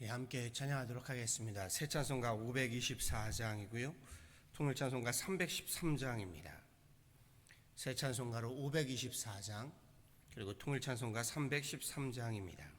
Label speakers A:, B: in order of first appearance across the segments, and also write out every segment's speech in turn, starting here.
A: 함께 찬양하도록 하겠습니다. 새 찬송가 524장이고요. 통일 찬송가 313장입니다. 새 찬송가로 524장 그리고 통일 찬송가 313장입니다.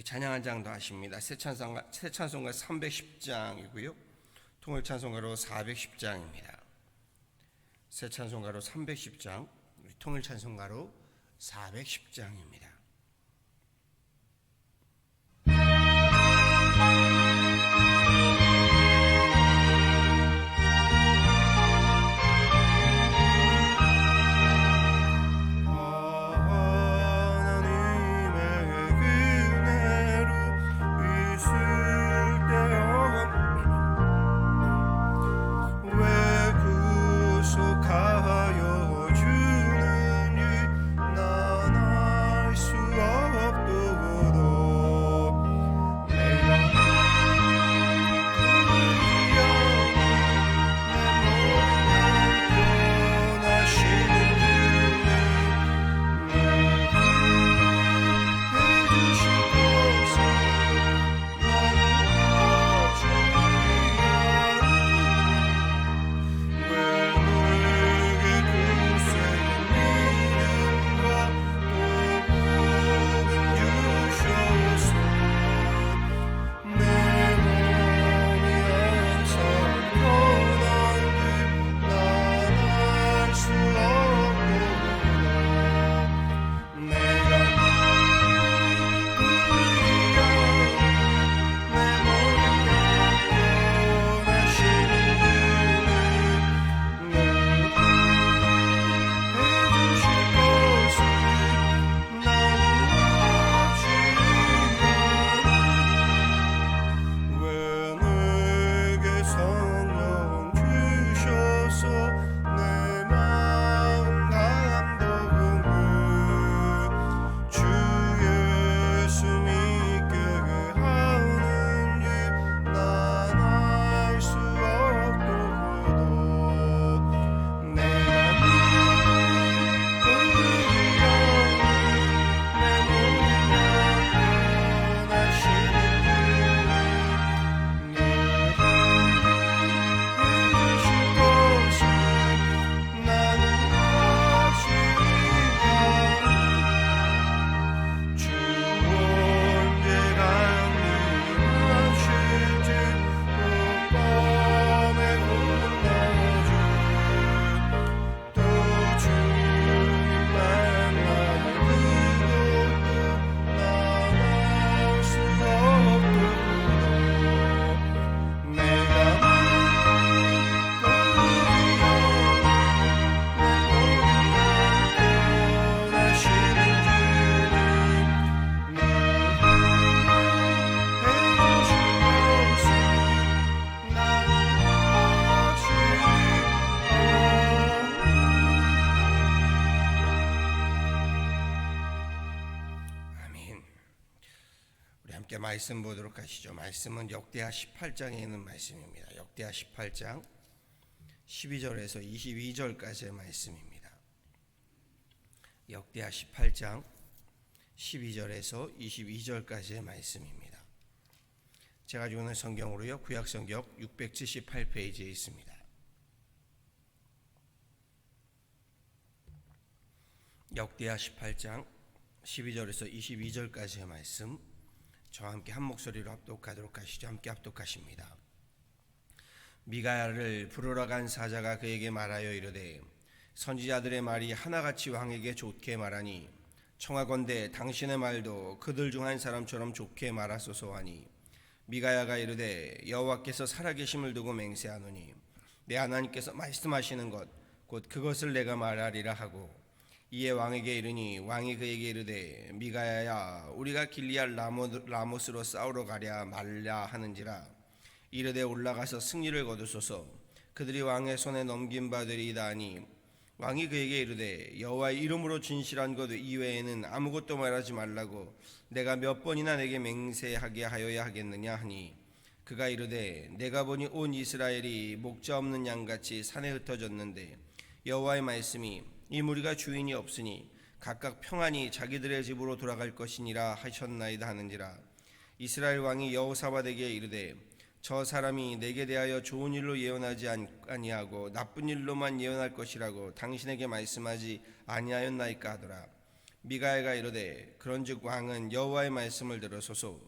A: 찬양 한 장도 하십니다. 새 찬송가 310장이고요. 통일 찬송가로 410장입니다. 새 찬송가로 310장, 통일 찬송가로 410장입니다.
B: 하여 주느니 난 알 수
A: 말씀 보도록 하시죠. 말씀은 역대하 18장에 있는 말씀입니다. 역대하 18장 12절에서 22절까지의 말씀입니다. 역대하 18장 12절에서 22절까지의 말씀입니다. 제가 가지고 있는 성경으로요, 구약성경 678페이지에 있습니다. 역대하 18장 12절에서 22절까지의 말씀, 저와 함께 한 목소리로 합독하도록 하시죠. 함께 합독하십니다. 미가야를 부르러 간 사자가 그에게 말하여 이르되, 선지자들의 말이 하나같이 왕에게 좋게 말하니 청하건대 당신의 말도 그들 중 한 사람처럼 좋게 말하소서 하니, 미가야가 이르되, 여호와께서 살아계심을 두고 맹세하노니 내 하나님께서 말씀하시는 것 곧 그것을 내가 말하리라 하고, 이에 왕에게 이르니 왕이 그에게 이르되, 미가야야, 우리가 길리앗 라못으로 싸우러 가랴 말랴 하는지라. 이르되 올라가서 승리를 거두소서. 그들이 왕의 손에 넘긴 바들이다 하니, 왕이 그에게 이르되, 여호와의 이름으로 진실한 것 이외에는 아무것도 말하지 말라고 내가 몇 번이나 내게 맹세하게 하여야 하겠느냐 하니, 그가 이르되, 내가 보니 온 이스라엘이 목자 없는 양같이 산에 흩어졌는데 여호와의 말씀이 이 무리가 주인이 없으니 각각 평안히 자기들의 집으로 돌아갈 것이니라 하셨나이다 하는지라. 이스라엘 왕이 여호사밧에게 이르되, 저 사람이 내게 대하여 좋은 일로 예언하지 아니하고 나쁜 일로만 예언할 것이라고 당신에게 말씀하지 아니하였나이까 하더라. 미가야가 이르되, 그런즉 왕은 여호와의 말씀을 들으소서.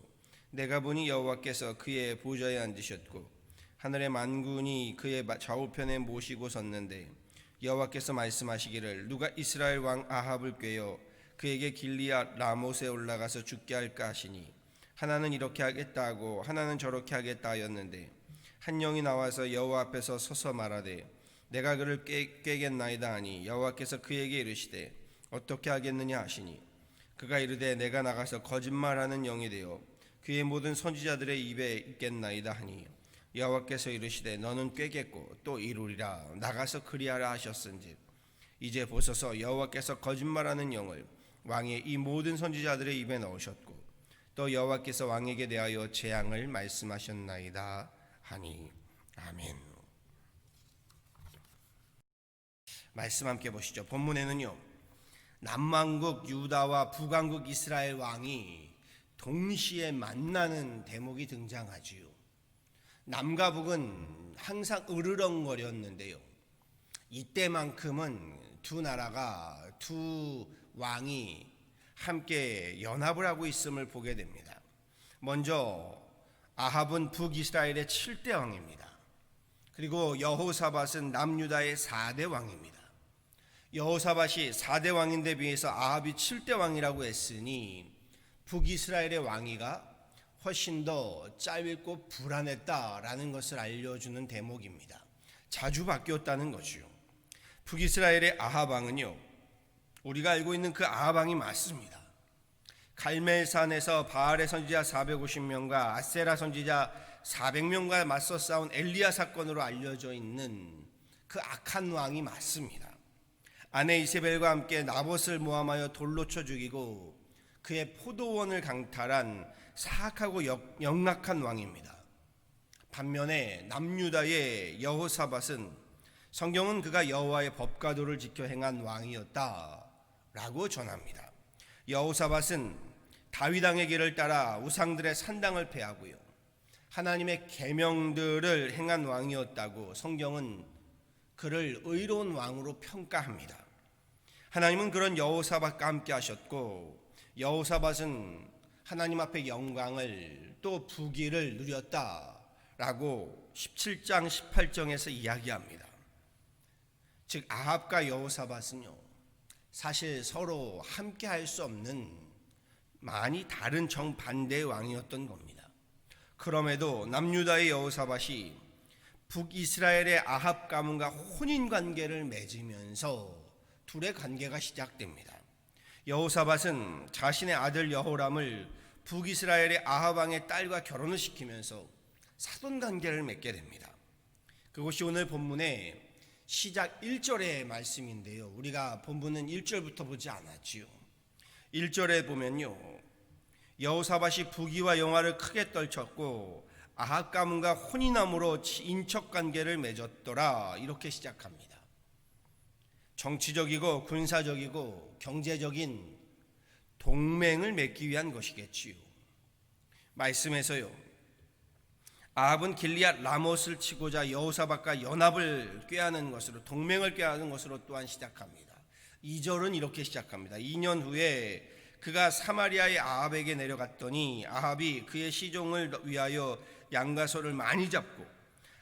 A: 내가 보니 여호와께서 그의 보좌에 앉으셨고 하늘의 만군이 그의 좌우편에 모시고 섰는데, 여호와께서 말씀하시기를 누가 이스라엘 왕 아합을 꾀어 그에게 길리앗 라못에 올라가서 죽게 할까 하시니, 하나는 이렇게 하겠다 하고 하나는 저렇게 하겠다 하였는데, 한 영이 나와서 여호와 앞에서 서서 말하되, 내가 그를 꾀겠나이다 하니, 여호와께서 그에게 이르시되 어떻게 하겠느냐 하시니, 그가 이르되 내가 나가서 거짓말하는 영이 되어 그의 모든 선지자들의 입에 있겠나이다 하니, 여호와께서 이르시되 너는 꾀겠고 또 이루리라. 나가서 그리하라 하셨은즉, 이제 보소서, 여호와께서 거짓말하는 영을 왕의 이 모든 선지자들의 입에 넣으셨고 또 여호와께서 왕에게 대하여 재앙을 말씀하셨나이다 하니. 아멘. 말씀 함께 보시죠. 본문에는요, 남왕국 유다와 북왕국 이스라엘 왕이 동시에 만나는 대목이 등장하지요. 남과 북은 항상 으르렁거렸는데요, 이때만큼은 두 나라가, 두 왕이 함께 연합을 하고 있음을 보게 됩니다. 먼저 아합은 북이스라엘의 7대 왕입니다. 그리고 여호사밧은 남유다의 4대 왕입니다. 여호사밧이 4대 왕인데 비해서 아합이 7대 왕이라고 했으니 북이스라엘의 왕위가 훨씬 더 짧고 불안했다라는 것을 알려주는 대목입니다. 자주 바뀌었다는 거죠. 북이스라엘의 아합 왕은요, 우리가 알고 있는 그 아합 왕이 맞습니다. 갈멜산에서 바알의 선지자 450명과 아세라 선지자 400명과 맞서 싸운 엘리야 사건으로 알려져 있는 그 악한 왕이 맞습니다. 아내 이세벨과 함께 나봇을 모함하여 돌로 쳐 죽이고 그의 포도원을 강탈한 사악하고 영악한 왕입니다. 반면에 남유다의 여호사밧은, 성경은 그가 여호와의 법과도를 지켜 행한 왕이었다라고 전합니다. 여호사밧은 다윗 왕의 길을 따라 우상들의 산당을 폐하고요, 하나님의 계명들을 행한 왕이었다고 성경은 그를 의로운 왕으로 평가합니다. 하나님은 그런 여호사밧과 함께 하셨고, 여호사밧은 하나님 앞에 영광을 또 부귀를 누렸다라고 17장 18절에서 이야기합니다. 즉 아합과 여호사밧은요, 사실 서로 함께 할 수 없는 많이 다른 정반대의 왕이었던 겁니다. 그럼에도 남유다의 여호사밧이 북이스라엘의 아합 가문과 혼인관계를 맺으면서 둘의 관계가 시작됩니다. 여호사밧은 자신의 아들 여호람을 북이스라엘의 아합 왕의 딸과 결혼을 시키면서 사돈관계를 맺게 됩니다. 그것이 오늘 본문의 시작 1절의 말씀인데요, 우리가 본문은 1절부터 보지 않았지요. 1절에 보면요, 여호사밧이 부귀와 영화를 크게 떨쳤고 아합 가문과 혼인함으로 인척관계를 맺었더라. 이렇게 시작합니다. 정치적이고 군사적이고 경제적인 동맹을 맺기 위한 것이겠지요. 말씀에서요, 아합은 길리앗 라못을 치고자 여호사밧과 연합을 꾀하는 것으로, 동맹을 꾀하는 것으로 또한 시작합니다. 2절은 이렇게 시작합니다. 2년 후에 그가 사마리아의 아합에게 내려갔더니 아합이 그의 시종을 위하여 양과 소를 많이 잡고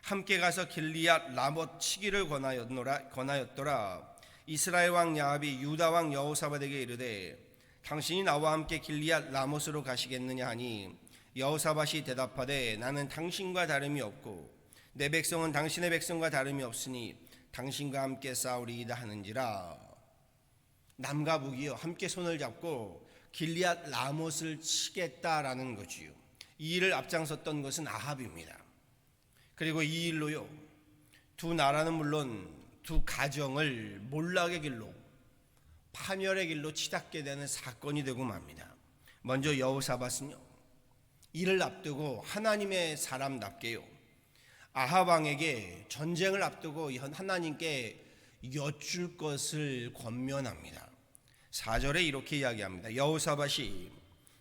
A: 함께 가서 길리앗 라못 치기를 권하였더라. 이스라엘 왕 야합이 유다 왕 여호사밧에게 이르되 당신이 나와 함께 길리앗 라못으로 가시겠느냐 하니 여호사밧이 대답하되 나는 당신과 다름이 없고 내 백성은 당신의 백성과 다름이 없으니 당신과 함께 싸우리이다 하는지라. 남과 북이요 함께 손을 잡고 길리앗 라못을 치겠다라는 거지요. 이 일을 앞장섰던 것은 아합입니다. 그리고 이 일로요, 두 나라는 물론 두 가정을 몰락의 길로, 파멸의 길로 치닫게 되는 사건이 되고 맙니다. 먼저 여호사밧은요, 이를 앞두고 하나님의 사람답게요, 아합 왕에게 전쟁을 앞두고 하나님께 여쭐 것을 권면합니다. 4절에 이렇게 이야기합니다. 여호사밧이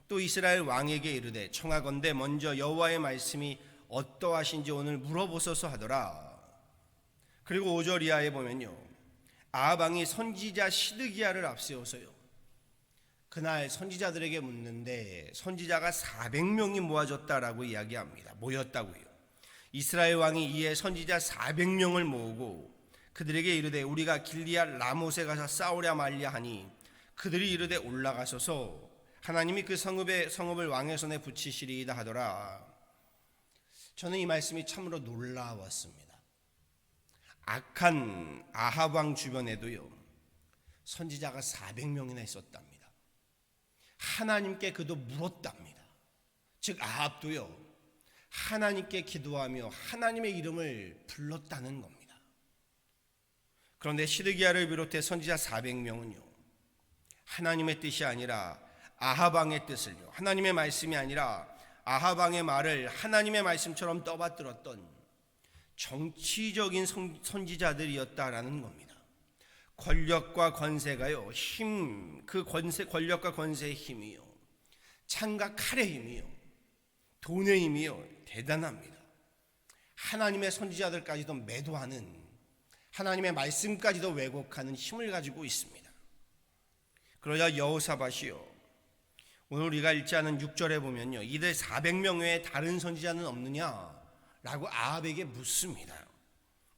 A: 또 이스라엘 왕에게 이르되 청하건대 먼저 여호와의 말씀이 어떠하신지 오늘 물어보소서 하더라. 그리고 5절 이하에 보면요, 아합 왕이 선지자 시드기야를 앞세워서요, 그날 선지자들에게 묻는데 선지자가 400명이 모아졌다라고 이야기합니다. 모였다고요. 이스라엘 왕이 이에 선지자 400명을 모으고 그들에게 이르되 우리가 길리앗 라못에 가서 싸우랴 말랴 하니 그들이 이르되 올라가소서 하나님이 그 성읍을 왕의 손에 붙이시리이다 하더라. 저는 이 말씀이 참으로 놀라웠습니다. 악한 아합 왕 주변에도요, 선지자가 400명이나 있었답니다. 하나님께 그도 물었답니다. 즉 아합도요, 하나님께 기도하며 하나님의 이름을 불렀다는 겁니다. 그런데 시드기야를 비롯해 선지자 400명은요, 하나님의 뜻이 아니라 아합 왕의 뜻을요, 하나님의 말씀이 아니라 아합 왕의 말을 하나님의 말씀처럼 떠받들었던 정치적인 선지자들이었다라는 겁니다. 권력과 권세가요, 권력과 권세의 힘이요, 창과 칼의 힘이요, 돈의 힘이요, 대단합니다. 하나님의 선지자들까지도 매도하는, 하나님의 말씀까지도 왜곡하는 힘을 가지고 있습니다. 그러자 여호사밧이요, 오늘 우리가 읽지 않은 6절에 보면요, 이들 400명 외에 다른 선지자는 없느냐라고 아합에게 묻습니다.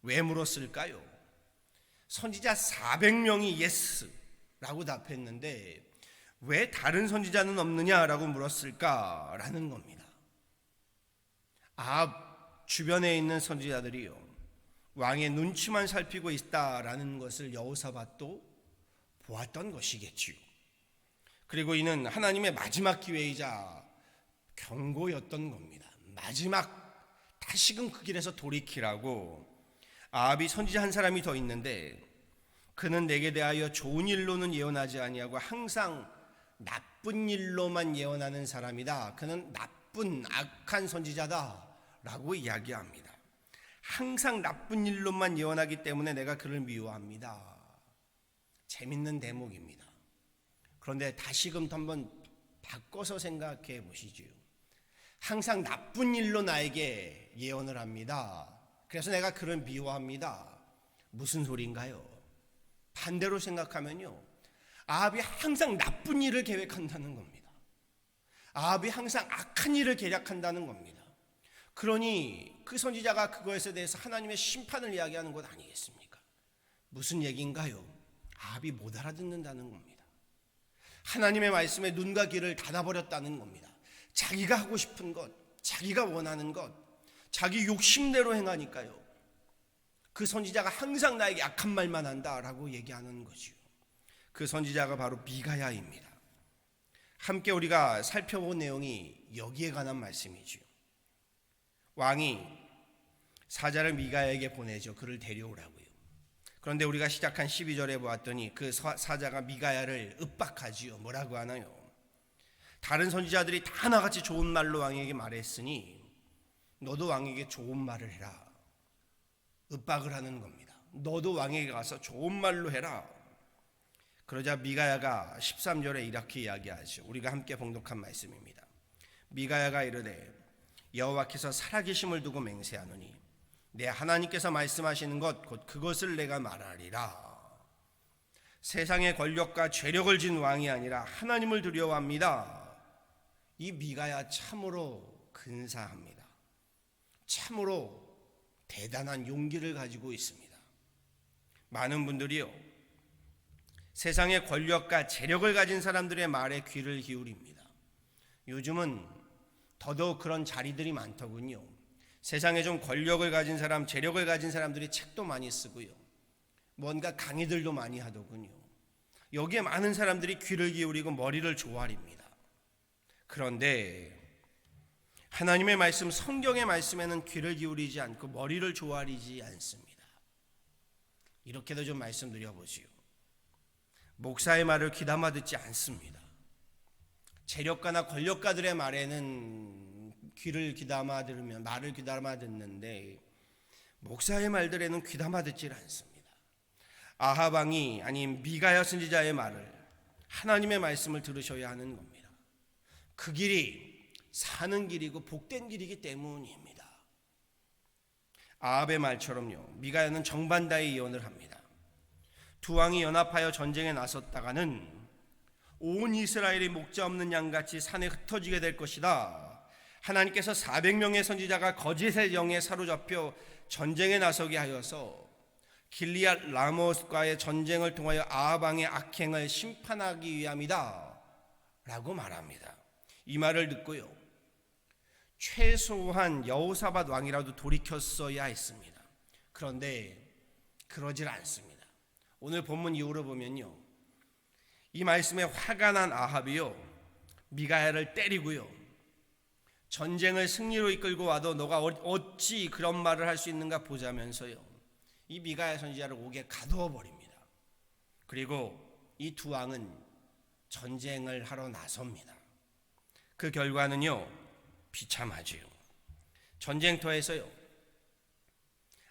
A: 왜 물었을까요? 선지자 400명이 예스라고 답했는데 왜 다른 선지자는 없느냐라고 물었을까라는 겁니다. 아합 주변에 있는 선지자들이요, 왕의 눈치만 살피고 있다라는 것을 여호사밧도 보았던 것이겠지요. 그리고 이는 하나님의 마지막 기회이자 경고였던 겁니다. 마지막 다시금 그 길에서 돌이키라고. 아합이 선지자 한 사람이 더 있는데 그는 내게 대하여 좋은 일로는 예언하지 아니하고 항상 나쁜 일로만 예언하는 사람이다. 그는 나쁜 악한 선지자다라고 이야기합니다. 항상 나쁜 일로만 예언하기 때문에 내가 그를 미워합니다. 재밌는 대목입니다. 그런데 다시금 한번 바꿔서 생각해 보시죠. 항상 나쁜 일로 나에게 예언을 합니다. 그래서 내가 그를 미워합니다. 무슨 소리인가요? 반대로 생각하면요, 아합이 항상 나쁜 일을 계획한다는 겁니다. 아합이 항상 악한 일을 계략한다는 겁니다. 그러니 그 선지자가 그것에 대해서 하나님의 심판을 이야기하는 것 아니겠습니까? 무슨 얘기인가요? 아합이 못 알아듣는다는 겁니다. 하나님의 말씀에 눈과 귀를 닫아버렸다는 겁니다. 자기가 하고 싶은 것, 자기가 원하는 것, 자기 욕심대로 행하니까요, 그 선지자가 항상 나에게 악한 말만 한다라고 얘기하는 거지요. 그 선지자가 바로 미가야입니다. 함께 우리가 살펴본 내용이 여기에 관한 말씀이지요. 왕이 사자를 미가야에게 보내죠. 그를 데려오라고요. 그런데 우리가 시작한 12절에 보았더니 그 사자가 미가야를 윽박하지요. 뭐라고 하나요? 다른 선지자들이 다 하나같이 좋은 말로 왕에게 말했으니 너도 왕에게 좋은 말을 해라. 윽박을 하는 겁니다. 너도 왕에게 가서 좋은 말로 해라. 그러자 미가야가 13절에 이렇게 이야기하죠. 우리가 함께 봉독한 말씀입니다. 미가야가 이르되 여호와께서 살아계심을 두고 맹세하노니 내 하나님께서 말씀하시는 것 곧 그것을 내가 말하리라. 세상의 권력과 죄력을 진 왕이 아니라 하나님을 두려워합니다. 이 미가야 참으로 근사합니다. 참으로 대단한 용기를 가지고 있습니다. 많은 분들이요, 세상의 권력과 재력을 가진 사람들의 말에 귀를 기울입니다. 요즘은 더더욱 그런 자리들이 많더군요. 세상에 좀 권력을 가진 사람, 재력을 가진 사람들이 책도 많이 쓰고요, 뭔가 강의들도 많이 하더군요. 여기에 많은 사람들이 귀를 기울이고 머리를 조아립니다. 그런데 하나님의 말씀, 성경의 말씀에는 귀를 기울이지 않고 머리를 조아리지 않습니다. 이렇게도 좀 말씀드려보지요. 목사의 말을 귀담아 듣지 않습니다. 재력가나 권력가들의 말에는 귀를 귀담아 들으면 말을 귀담아 듣는데 목사의 말들에는 귀담아 듣질 않습니다. 아합 왕이 아닌 미가야 선지자의 말을, 하나님의 말씀을 들으셔야 하는 겁니다. 그 길이 사는 길이고 복된 길이기 때문입니다. 아합의 말처럼요, 미가야는 정반대의 예언을 합니다. 두 왕이 연합하여 전쟁에 나섰다가는 온 이스라엘이 목자 없는 양같이 산에 흩어지게 될 것이다. 하나님께서 400명의 선지자가 거짓의 영에 사로잡혀 전쟁에 나서게 하여서 길리앗 라모스과의 전쟁을 통하여 아합 왕의 악행을 심판하기 위함이다 라고 말합니다. 이 말을 듣고요, 최소한 여호사밧 왕이라도 돌이켰어야 했습니다. 그런데 그러질 않습니다. 오늘 본문 이후로 보면요, 이 말씀에 화가 난 아합이요, 미가야를 때리고요, 전쟁을 승리로 이끌고 와도 너가 어찌 그런 말을 할 수 있는가 보자면서요, 이 미가야 선지자를 옥에 가두어 버립니다. 그리고 이 두 왕은 전쟁을 하러 나섭니다. 그 결과는요, 비참하지요. 전쟁터에서요,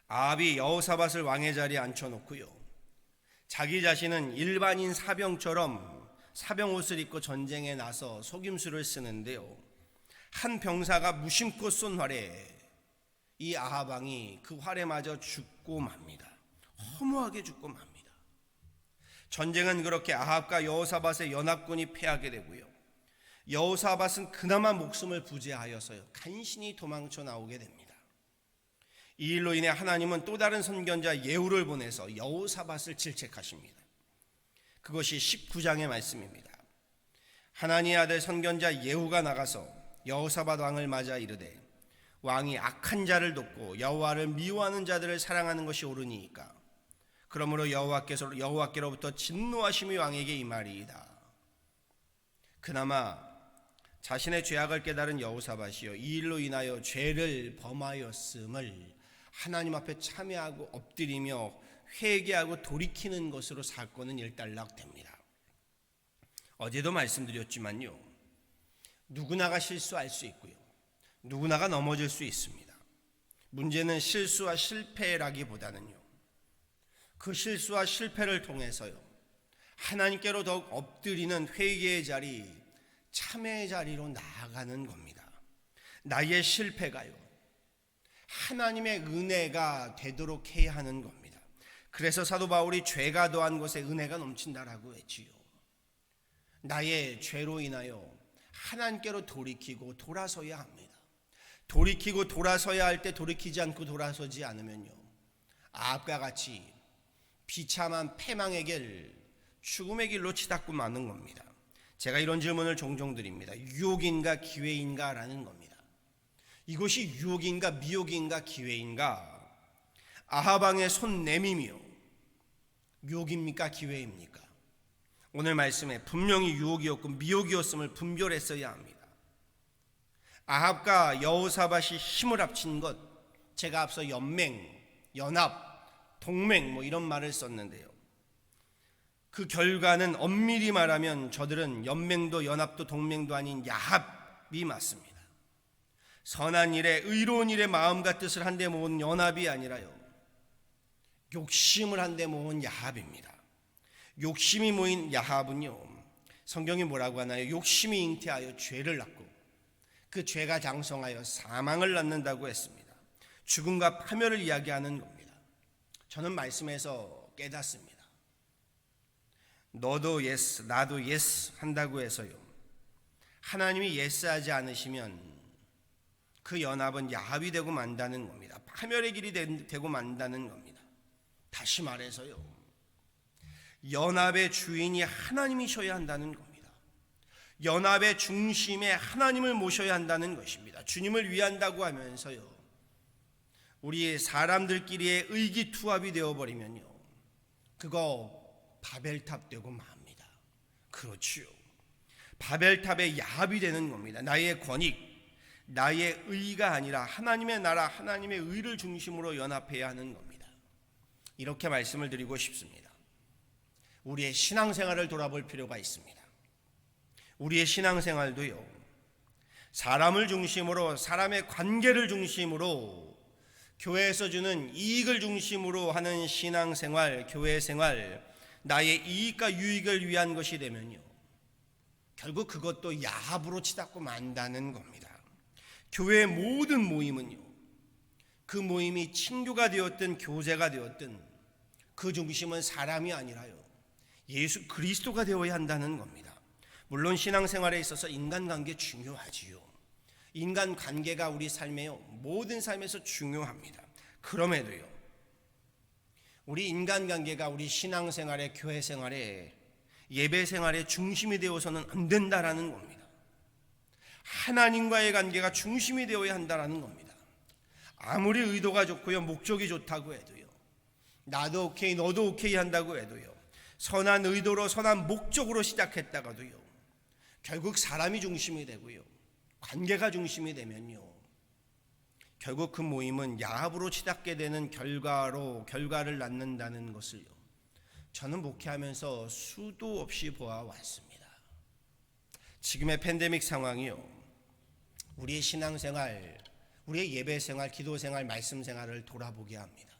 A: 아합이 여호사밧을 왕의 자리에 앉혀놓고요, 자기 자신은 일반인 사병처럼 사병 옷을 입고 전쟁에 나서 속임수를 쓰는데요, 한 병사가 무심코 쏜 활에 이 아합 왕이 그 활에 맞아 죽고 맙니다. 허무하게 죽고 맙니다. 전쟁은 그렇게 아합과 여호사밧의 연합군이 패하게 되고요, 여호사밧은 그나마 목숨을 부재하여서요, 간신히 도망쳐 나오게 됩니다. 이 일로 인해 하나님은 또 다른 선견자 예후를 보내서 여호사밧을 질책하십니다. 그것이 19장의 말씀입니다. 하나님의 아들 선견자 예후가 나가서 여호사밧 왕을 맞아 이르되 왕이 악한 자를 돕고 여호와를 미워하는 자들을 사랑하는 것이 옳으니까 그러므로 여호와께로부터 진노하심이 왕에게 임하리이다. 그나마 자신의 죄악을 깨달은 여호사밧이요, 이 일로 인하여 죄를 범하였음을 하나님 앞에 참회하고 엎드리며 회개하고 돌이키는 것으로 사건은 일단락됩니다. 어제도 말씀드렸지만요, 누구나가 실수할 수 있고요, 누구나가 넘어질 수 있습니다. 문제는 실수와 실패라기보다는요, 그 실수와 실패를 통해서요, 하나님께로 더욱 엎드리는 회개의 자리, 참회의 자리로 나아가는 겁니다. 나의 실패가요, 하나님의 은혜가 되도록 해야 하는 겁니다. 그래서 사도 바울이 죄가 더한 곳에 은혜가 넘친다라고 했지요. 나의 죄로 인하여 하나님께로 돌이키고 돌아서야 합니다. 돌이키고 돌아서야 할 때 돌이키지 않고 돌아서지 않으면요, 아합과 같이 비참한 패망의 길, 죽음의 길로 치닫고 마는 겁니다. 제가 이런 질문을 종종 드립니다. 유혹인가 기회인가 라는 겁니다. 이것이 유혹인가 미혹인가 기회인가? 아합 왕의 손 내밈이요, 유혹입니까 기회입니까? 오늘 말씀에 분명히 유혹이었고 미혹이었음을 분별했어야 합니다. 아합과 여호사밧이 힘을 합친 것, 제가 앞서 연맹, 연합, 동맹 이런 말을 썼는데요, 그 결과는 엄밀히 말하면 저들은 연맹도 연합도 동맹도 아닌 야합이 맞습니다. 선한 일에 의로운 일에 마음과 뜻을 한데 모은 연합이 아니라요, 욕심을 한데 모은 야합입니다. 욕심이 모인 야합은요, 성경이 뭐라고 하나요? 욕심이 잉태하여 죄를 낳고 그 죄가 장성하여 사망을 낳는다고 했습니다. 죽음과 파멸을 이야기하는 겁니다. 저는 말씀에서 깨닫습니다. 너도 예스, 나도 예스 한다고 해서요, 하나님이 예스하지 않으시면 그 연합은 야합이 되고 만다는 겁니다. 파멸의 길이 되고 만다는 겁니다. 다시 말해서요, 연합의 주인이 하나님이셔야 한다는 겁니다. 연합의 중심에 하나님을 모셔야 한다는 것입니다. 주님을 위한다고 하면서요, 우리 사람들끼리의 의기투합이 되어버리면요, 그거 바벨탑 되고 맙니다. 그렇지요. 바벨탑의 야합이 되는 겁니다. 나의 권익, 나의 의가 아니라 하나님의 나라, 하나님의 의를 중심으로 연합해야 하는 겁니다. 이렇게 말씀을 드리고 싶습니다. 우리의 신앙생활을 돌아볼 필요가 있습니다. 우리의 신앙생활도요, 사람을 중심으로, 사람의 관계를 중심으로, 교회에서 주는 이익을 중심으로 하는 신앙생활, 교회생활, 나의 이익과 유익을 위한 것이 되면요, 결국 그것도 야합으로 치닫고 만다는 겁니다. 교회의 모든 모임은요, 그 모임이 친교가 되었든 교제가 되었든 그 중심은 사람이 아니라요, 예수 그리스도가 되어야 한다는 겁니다. 물론 신앙생활에 있어서 인간관계 중요하지요. 인간관계가 우리 삶에요, 모든 삶에서 중요합니다. 그럼에도요, 우리 인간관계가 우리 신앙생활의, 교회생활의, 예배생활의 중심이 되어서는 안 된다라는 겁니다. 하나님과의 관계가 중심이 되어야 한다라는 겁니다. 아무리 의도가 좋고요, 목적이 좋다고 해도요, 나도 오케이 너도 오케이 한다고 해도요, 선한 의도로 선한 목적으로 시작했다가도요, 결국 사람이 중심이 되고요, 관계가 중심이 되면요, 결국 그 모임은 야합으로 치닫게 되는 결과를 낳는다는 것을요, 저는 목회하면서 수도 없이 보아왔습니다. 지금의 팬데믹 상황이요, 우리의 신앙생활, 우리의 예배생활, 기도생활, 말씀생활을 돌아보게 합니다.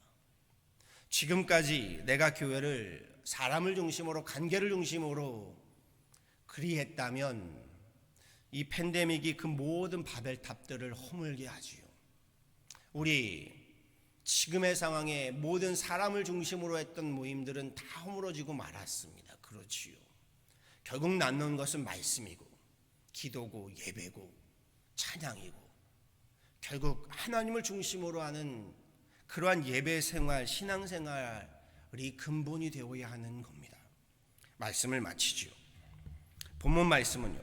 A: 지금까지 내가 교회를 사람을 중심으로, 관계를 중심으로 그리했다면 이 팬데믹이 그 모든 바벨탑들을 허물게 하지요. 우리 지금의 상황에 모든 사람을 중심으로 했던 모임들은 다 허물어지고 말았습니다. 그렇지요. 결국 남는 것은 말씀이고 기도고 예배고 찬양이고, 결국 하나님을 중심으로 하는 그러한 예배생활, 신앙생활이 근본이 되어야 하는 겁니다. 말씀을 마치지요. 본문 말씀은요,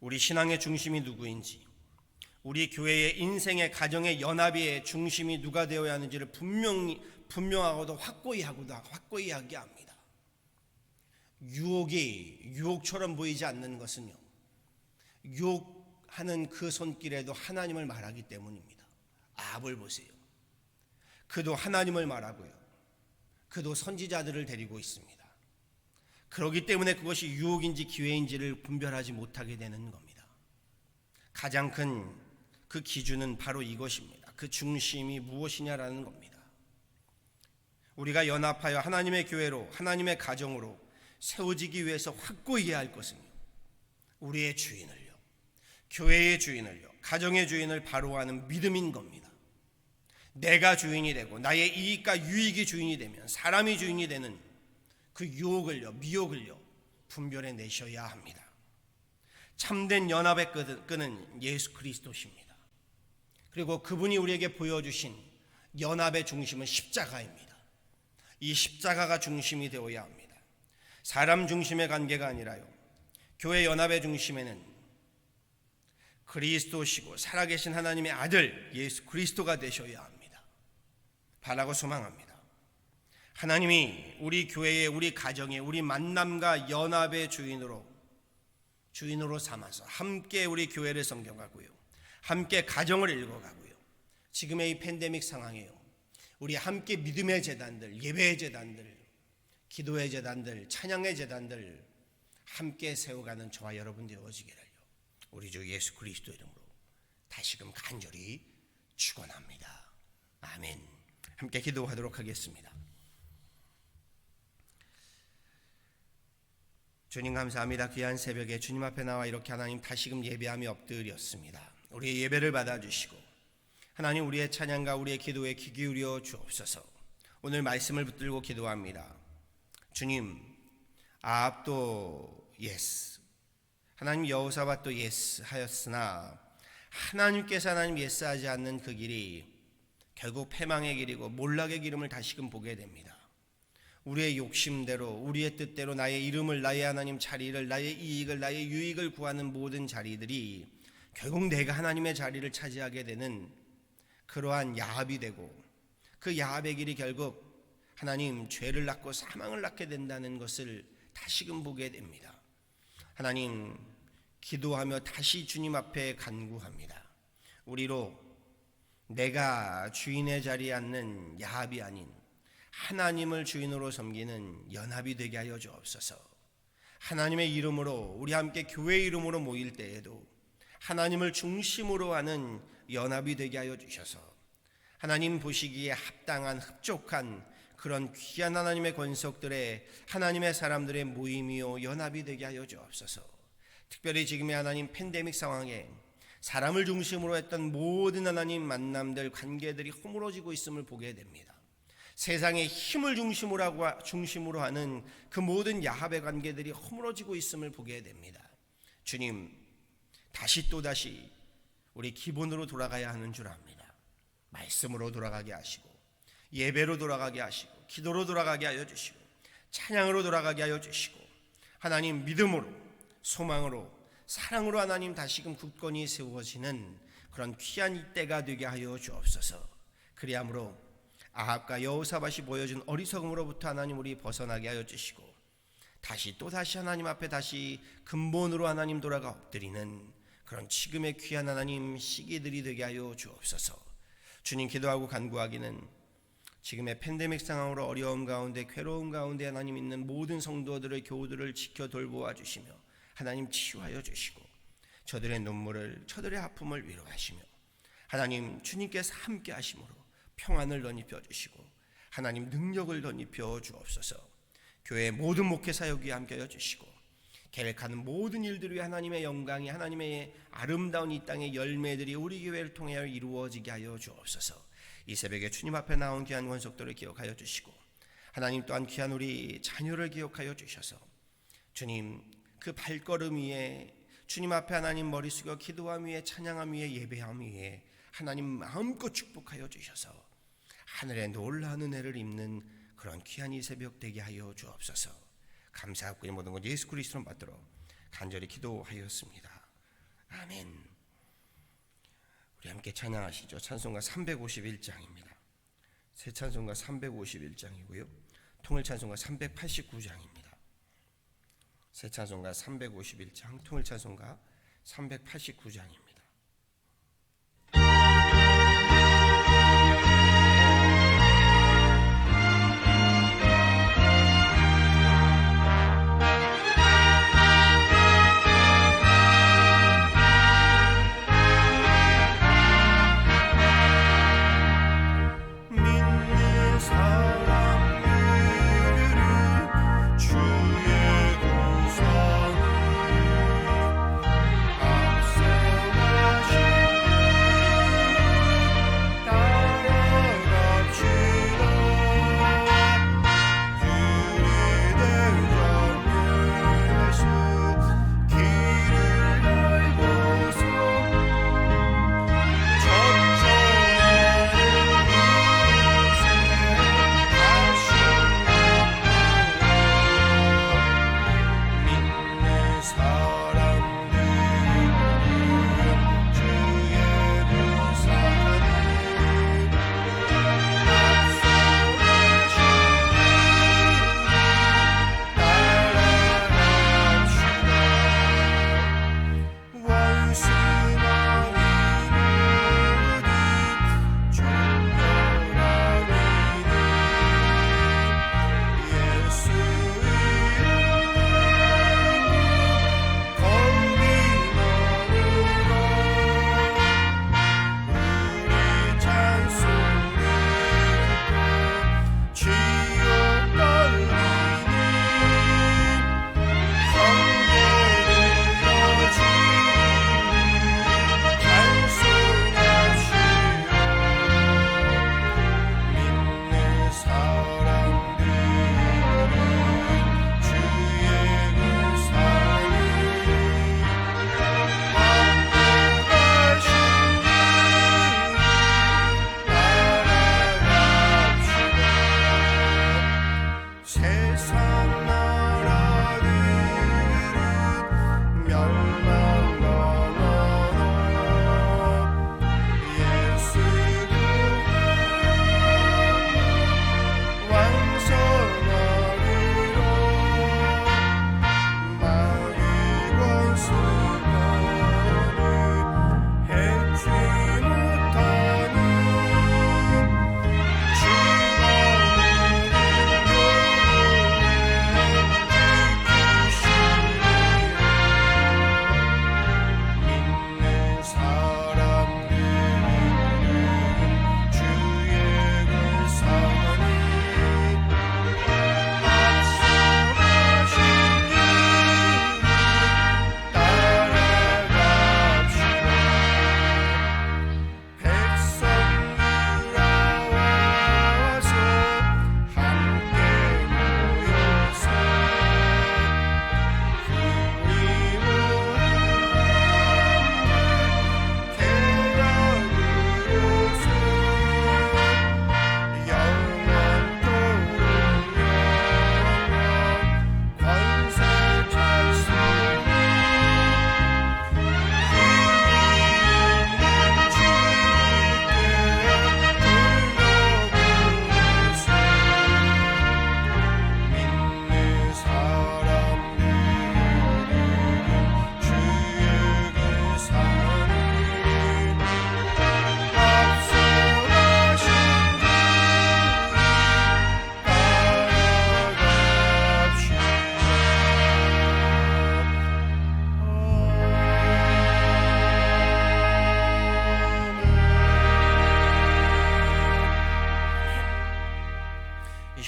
A: 우리 신앙의 중심이 누구인지, 우리 교회의 인생의 가정의 연합의 중심이 누가 되어야 하는지를 분명하고도 확고히 이야기합니다. 유혹이 유혹처럼 보이지 않는 것은요, 유혹하는 그 손길에도 하나님을 말하기 때문입니다. 아합을 보세요. 그도 하나님을 말하고요, 그도 선지자들을 데리고 있습니다. 그렇기 때문에 그것이 유혹인지 기회인지를 분별하지 못하게 되는 겁니다. 가장 큰 그 기준은 바로 이것입니다. 그 중심이 무엇이냐라는 겁니다. 우리가 연합하여 하나님의 교회로, 하나님의 가정으로 세워지기 위해서 확고히 해야 할 것은요, 우리의 주인을요, 교회의 주인을요, 가정의 주인을 바로 아는 믿음인 겁니다. 내가 주인이 되고 나의 이익과 유익이 주인이 되면, 사람이 주인이 되는 그 유혹을요, 미혹을요, 분별해 내셔야 합니다. 참된 연합의 끈은 예수 그리스도십니다. 그리고 그분이 우리에게 보여주신 연합의 중심은 십자가입니다. 이 십자가가 중심이 되어야 합니다. 사람 중심의 관계가 아니라요, 교회 연합의 중심에는 그리스도시고 살아계신 하나님의 아들 예수 그리스도가 되셔야 합니다. 바라고 소망합니다. 하나님이 우리 교회의, 우리 가정의, 우리 만남과 연합의 주인으로 삼아서 함께 우리 교회를 섬겨가고요, 함께 가정을 읽어가고요, 지금의 이 팬데믹 상황에요, 우리 함께 믿음의 재단들, 예배의 재단들, 기도의 제단들, 찬양의 제단들 함께 세워가는 저와 여러분 되어지기를요 우리 주 예수 그리스도 이름으로 다시금 간절히 축원합니다. 아멘. 함께 기도하도록 하겠습니다. 주님 감사합니다. 귀한 새벽에 주님 앞에 나와 이렇게 하나님 다시금 예배함이 엎드렸습니다. 우리의 예배를 받아주시고 하나님 우리의 찬양과 우리의 기도에 귀 기울여 주옵소서. 오늘 말씀을 붙들고 기도합니다. 주님, 아합도 예스, 하나님 여호사밧도 예스 하였으나 하나님께서 하나님 예스하지 않는 그 길이 결국 패망의 길이고 몰락의 기름을 다시금 보게 됩니다. 우리의 욕심대로 우리의 뜻대로 나의 이름을, 나의 하나님 자리를, 나의 이익을, 나의 유익을 구하는 모든 자리들이 결국 내가 하나님의 자리를 차지하게 되는 그러한 야합이 되고 그 야합의 길이 결국 하나님 죄를 낳고 사망을 낳게 된다는 것을 다시금 보게 됩니다. 하나님 기도하며 다시 주님 앞에 간구합니다. 우리로 내가 주인의 자리에 앉는 야합이 아닌 하나님을 주인으로 섬기는 연합이 되게 하여 주옵소서. 하나님의 이름으로 우리 함께 교회 이름으로 모일 때에도 하나님을 중심으로 하는 연합이 되게 하여 주셔서 하나님 보시기에 합당한 흡족한 그런 귀한 하나님의 권속들의 하나님의 사람들의 모임이요 연합이 되게 하여 주옵소서. 특별히 지금의 하나님 팬데믹 상황에 사람을 중심으로 했던 모든 하나님 만남들, 관계들이 허물어지고 있음을 보게 됩니다. 세상의 힘을 중심으로 하는 그 모든 야합의 관계들이 허물어지고 있음을 보게 됩니다. 주님, 다시 또다시 우리 기본으로 돌아가야 하는 줄 압니다. 말씀으로 돌아가게 하시고 예배로 돌아가게 하시고 기도로 돌아가게 하여 주시고 찬양으로 돌아가게 하여 주시고 하나님 믿음으로 소망으로 사랑으로 하나님 다시금 굳건히 세워지는 그런 귀한 이때가 되게 하여 주옵소서. 그리함으로 아합과 여호사밧이 보여준 어리석음으로부터 하나님 우리 벗어나게 하여 주시고 다시 또다시 하나님 앞에 다시 근본으로 하나님 돌아가 엎드리는 그런 지금의 귀한 하나님 시기들이 되게 하여 주옵소서. 주님 기도하고 간구하기는 지금의 팬데믹 상황으로 어려움 가운데 괴로움 가운데 하나님 있는 모든 성도들의 교우들을 지켜 돌보아 주시며 하나님 치유하여 주시고 저들의 눈물을 저들의 아픔을 위로하시며 하나님 주님께서 함께 하심으로 평안을 덧입혀 주시고 하나님 능력을 덧입혀 주옵소서. 교회 모든 목회 사역에 함께하여 주시고 계획하는 모든 일들 위해 하나님의 영광이 하나님의 아름다운 이 땅의 열매들이 우리 교회를 통하여 이루어지게 하여 주옵소서. 이 새벽에 주님 앞에 나온 귀한 권속들을 기억하여 주시고 하나님 또한 귀한 우리 자녀를 기억하여 주셔서 주님 그 발걸음 위에 주님 앞에 하나님 머리 숙여 기도함 위에 찬양함 위에 예배함 위에 하나님 마음껏 축복하여 주셔서 하늘에 놀라운 은혜를 입는 그런 귀한 이 새벽 되게 하여 주옵소서. 감사하고 이 모든 것 예수 그리스도로 받들어 간절히 기도하였습니다. 아멘. 우리 함께 찬양하시죠. 찬송가 351장입니다. 새 찬송가 351장이고요. 통일 찬송가 389장입니다. 새 찬송가 351장, 통일 찬송가 389장입니다.
B: 주의 구원을 앞서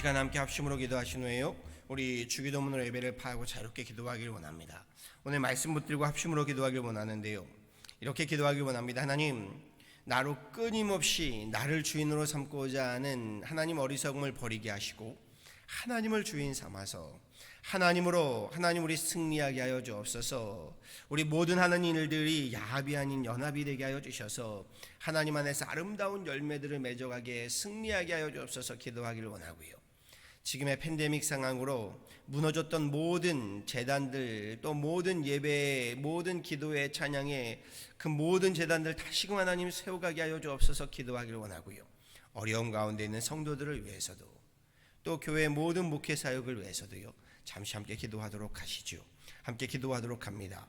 A: 시간 함께 합심으로 기도하신 후에요, 우리 주기도문으로 예배를 파하고 자유롭게 기도하기를 원합니다. 오늘 말씀 붙들고 합심으로 기도하길 원하는데요, 이렇게 기도하길 원합니다. 하나님, 나로 끊임없이 나를 주인으로 삼고자 하는 하나님 어리석음을 버리게 하시고 하나님을 주인 삼아서 하나님으로 하나님 우리 승리하게 하여 주옵소서. 우리 모든 하는 일들이 야합이 아닌 연합이 되게 하여 주셔서 하나님 안에서 아름다운 열매들을 맺어가게 승리하게 하여 주옵소서 기도하기를 원하고요, 지금의 팬데믹 상황으로 무너졌던 모든 재단들, 또 모든 예배, 모든 기도의 찬양의 그 모든 재단들 다시금 하나님 세워가게 하여 주옵소서 기도하기를 원하고요, 어려움 가운데 있는 성도들을 위해서도 또 교회 모든 목회 사역을 위해서도요, 잠시 함께 기도하도록 하시죠. 함께 기도하도록 합니다.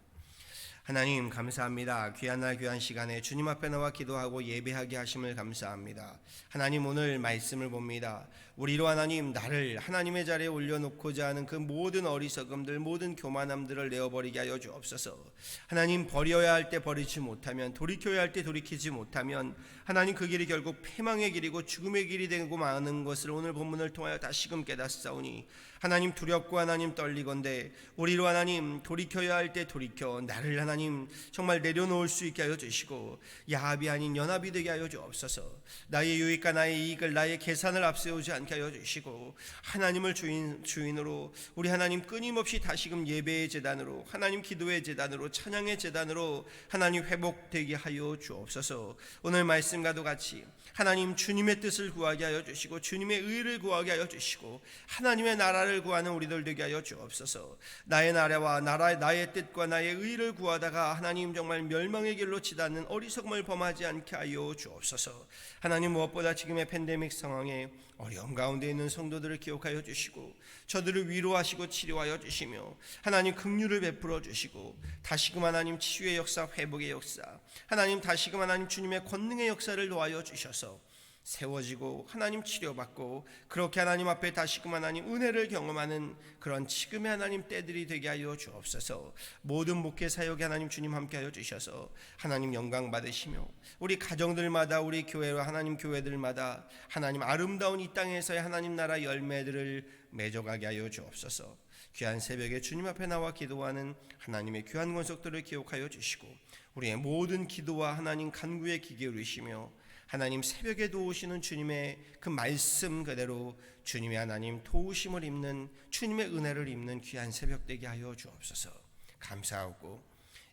A: 하나님 감사합니다. 귀한 날 귀한 시간에 주님 앞에 나와 기도하고 예배하게 하심을 감사합니다. 하나님, 오늘 말씀을 봅니다. 우리로 하나님 나를 하나님의 자리에 올려놓고자 하는 그 모든 어리석음들, 모든 교만함들을 내어버리게 하여 주옵소서. 하나님, 버려야 할 때 버리지 못하면, 돌이켜야 할 때 돌이키지 못하면 하나님 그 길이 결국 패망의 길이고 죽음의 길이 되고 마는 것을 오늘 본문을 통하여 다시금 깨닫사오니 하나님, 두렵고 하나님 떨리건대 우리로 하나님 돌이켜야 할 때 돌이켜 나를 하나님 정말 내려놓을 수 있게 하여 주시고 야합이 아닌 연합이 되게 하여 주옵소서. 나의 유익과 나의 이익을, 나의 계산을 앞세우지 않게 하여 주시고 하나님을 주인으로 우리 하나님 끊임없이 다시금 예배의 제단으로, 하나님 기도의 제단으로, 찬양의 제단으로 하나님 회복되게 하여 주옵소서. 오늘 말씀과도 같이 하나님 주님의 뜻을 구하게 하여 주시고 주님의 의를 구하게 하여 주시고 하나님의 나라를 구하는 우리들 되게 하여 주옵소서. 나의 나라와 나의 뜻과 나의 의를 구하다가 하나님 정말 멸망의 길로 치닫는 어리석음을 범하지 않게 하여 주옵소서. 하나님, 무엇보다 지금의 팬데믹 상황에 어려움 가운데 있는 성도들을 기억하여 주시고 저들을 위로하시고 치료하여 주시며 하나님 긍휼을 베풀어 주시고 다시금 하나님 치유의 역사, 회복의 역사, 하나님 다시금 하나님 주님의 권능의 역사를 도와여 주셔서 세워지고 하나님 치료받고 그렇게 하나님 앞에 다시금 하나님 은혜를 경험하는 그런 지금의 하나님 때들이 되게 하여 주옵소서. 모든 목회 사역에 하나님 주님 함께 하여 주셔서 하나님 영광 받으시며 우리 가정들마다, 우리 교회와 하나님 교회들마다 하나님 아름다운 이 땅에서의 하나님 나라 열매들을 맺어가게 하여 주옵소서. 귀한 새벽에 주님 앞에 나와 기도하는 하나님의 귀한 권속들을 기억하여 주시고 우리의 모든 기도와 하나님 간구에 귀 기울이시며 하나님 새벽에 도우시는 주님의 그 말씀 그대로 주님의 하나님 도우심을 입는, 주님의 은혜를 입는 귀한 새벽 되게 하여 주옵소서. 감사하고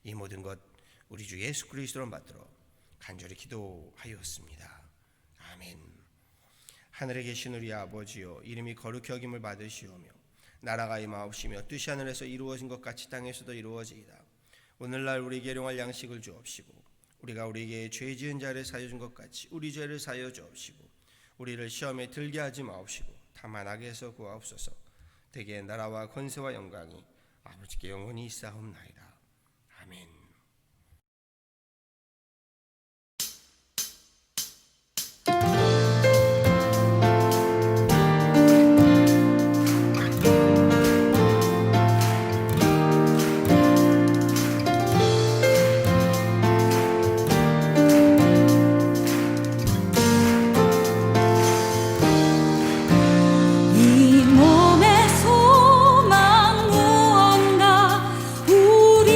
A: 이 모든 것 우리 주 예수 그리스도로 받들어 간절히 기도하였습니다. 아멘. 하늘에 계신 우리 아버지여, 이름이 거룩히 여김을 받으시오며 나라가 임하옵시며 뜻이 하늘에서 이루어진 것 같이 땅에서도 이루어지이다. 오늘날 우리에게 일용할 양식을 주옵시고 우리가 우리에게 죄 지은 자를 사여 준 것 같이 우리 죄를 사여 주옵시고 우리를 시험에 들게 하지 마옵시고 다만 악에서 구하옵소서. 대개 나라와 권세와 영광이 아버지께 영원히 있사옵나이다. 아멘.
B: 이 몸의 소망 무언가 우리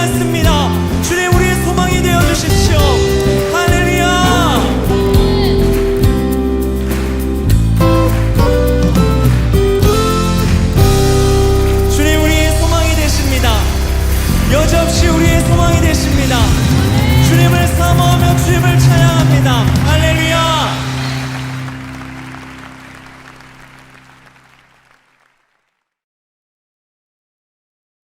B: 말씀이